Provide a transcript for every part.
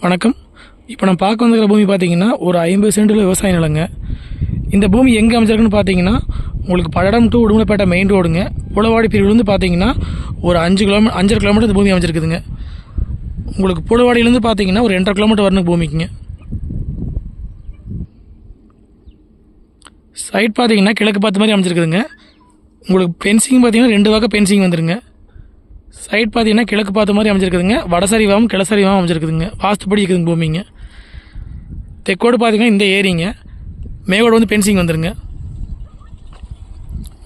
வணக்கம். இப்போ நம்ம பார்க்க வந்துக்கிற பூமி பார்த்தீங்கன்னா ஒரு 50 சென்டில் விவசாய நிலங்க. இந்த பூமி எங்கே அமைச்சிருக்குன்னு பார்த்தீங்கன்னா உங்களுக்கு பல்லடம் டு உடுமலைப்பேட்டை மெயின் ரோடுங்க. புலவாடி பிரிவுலேருந்து பார்த்தீங்கன்னா ஒரு 5 கிலோமீட்டர் இந்த பூமி அமைச்சிருக்குதுங்க. உங்களுக்கு புலவாடியிலேருந்து பார்த்தீங்கன்னா ஒரு 2.5 கிலோமீட்டர் வரணும் பூமிக்குங்க. சைட் பார்த்தீங்கன்னா கிழக்கு பார்த்த மாதிரி அமைச்சிருக்குதுங்க. உங்களுக்கு பென்சிங் பார்த்தீங்கன்னா 2 வகை பென்சிங் வந்துருங்க. சைட் பார்த்தீங்கன்னா கிழக்கு பார்த்த மாதிரி அமைச்சிருக்குதுங்க. வடசரிவாகவும் கிழசரிவாகவும் அமைச்சிருக்குதுங்க. வாஸ்துப்படி இருக்குதுங்க பூமிங்க. தெற்கோடு பார்த்தீங்கன்னா இந்த ஏரிங்க. மேவோடு வந்து பென்சிங் வந்துருங்க.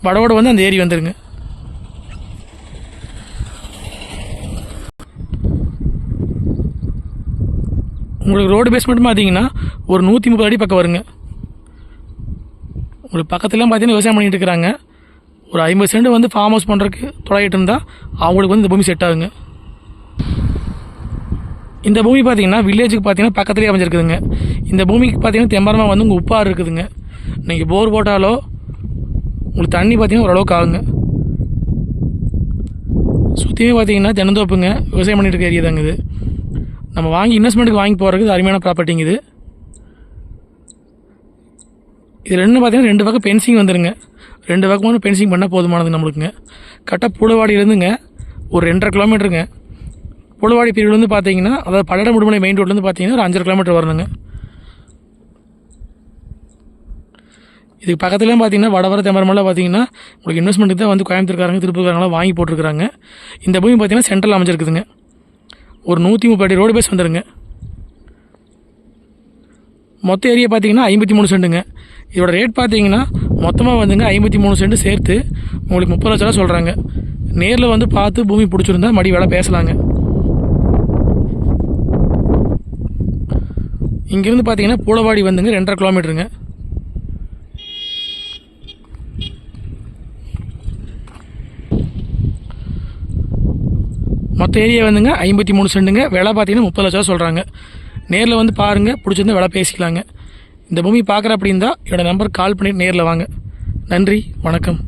வடவோடு வந்து அந்த ஏரி வந்துருங்க. உங்களுக்கு ரோடு பேஸ்மெண்ட் பார்த்தீங்கன்னா ஒரு 130 அடி பக்கம் வருங்க. உங்களுக்கு பக்கத்துலாம் பார்த்தீங்கன்னா விவசாயம் பண்ணிகிட்டு இருக்கிறாங்க. ஒரு 50 சென்ட் வந்து ஃபார்ம் ஹவுஸ் பண்ணுறதுக்கு தொலைகிட்டு இருந்தால் அவங்களுக்கு வந்து இந்த பூமி செட் ஆகுங்க. இந்த பூமி பார்த்தீங்கன்னா வில்லேஜுக்கு பார்த்தீங்கன்னா பக்கத்துலேயே அமைஞ்சிருக்குதுங்க. இந்த பூமிக்கு பார்த்தீங்கன்னா தெம்பரமாக வந்து உங்கள் உப்பாறு இருக்குதுங்க. நீங்கள் போர் போட்டாலோ உங்களுக்கு தண்ணி பார்த்தீங்கன்னா ஓரளவுக்கு ஆகுங்க. சுற்றியுமே பார்த்தீங்கன்னா தென்னந்தோப்புங்க. விவசாயம் பண்ணிட்டு இருக்க ஏரியா தாங்க இது. நம்ம வாங்கி இன்வெஸ்ட்மெண்ட்டுக்கு வாங்கி போகிறதுக்கு அருமையான ப்ராப்பர்ட்டிங்க இது. இது ரெண்டு பார்த்தீங்கன்னா 2 பக்கம் பென்சிங் வந்துடுங்க. 2 பக்கமும் பென்சிங் பண்ணால் போதுமானது நம்மளுக்குங்க. கரெக்டாக புலவாடியிலேருந்துங்க ஒரு 2.5 கிலோமீட்டருங்க. புலவாடி பிரிவுலேருந்து பார்த்தீங்கன்னா அதாவது பல்லடம் உடுமலை மெயின் ரோட்லேருந்து பார்த்தீங்கன்னா ஒரு 5 கிலோமீட்டர் வரணுங்க. இதுக்கு பக்கத்துலேயும் பார்த்தீங்கன்னா வடவர தெம்பரமெல்லாம் பார்த்தீங்கன்னா உங்களுக்கு இன்வெஸ்ட்மெண்ட்டுக்கு தான் வந்து கோயம்புத்தூர்காரங்க திருப்பூர்காரங்களாம் வாங்கி போட்டிருக்கிறாங்க. இந்த பூமி பார்த்தீங்கன்னா சென்ட்ரல் அமைஞ்சிருக்குதுங்க. ஒரு 130 அடி ரோடு பேஸ் வந்துடுங்க. மொத்த ஏரியா பார்த்தீங்கன்னா 53 சென்ட்டுங்க. இதோட ரேட் பார்த்தீங்கன்னா மொத்தமாக வந்துங்க 53 சென்ட் சேர்த்து உங்களுக்கு 30 லட்ச ரூபா சொல்கிறாங்க. நேரில் வந்து பார்த்து பூமி பிடிச்சிருந்தா மடி வேலை பேசலாங்க. இங்கேருந்து பார்த்தீங்கன்னா பூலவாடி வந்துங்க 2.5 கிலோமீட்டருங்க. மொத்த ஏரியா வந்துங்க 53 சென்ட்டுங்க. விலை பார்த்தீங்கன்னா 30 லட்ச ரூபா சொல்கிறாங்க. நேரில் வந்து பாருங்கள், பிடிச்சிருந்தா விலை பேசிக்கலாங்க. இந்த பூமி பார்க்குற அப்படின்னா என்னோடய நம்பருக்கு கால் பண்ணிவிட்டு நேரில் வாங்க. நன்றி, வணக்கம்.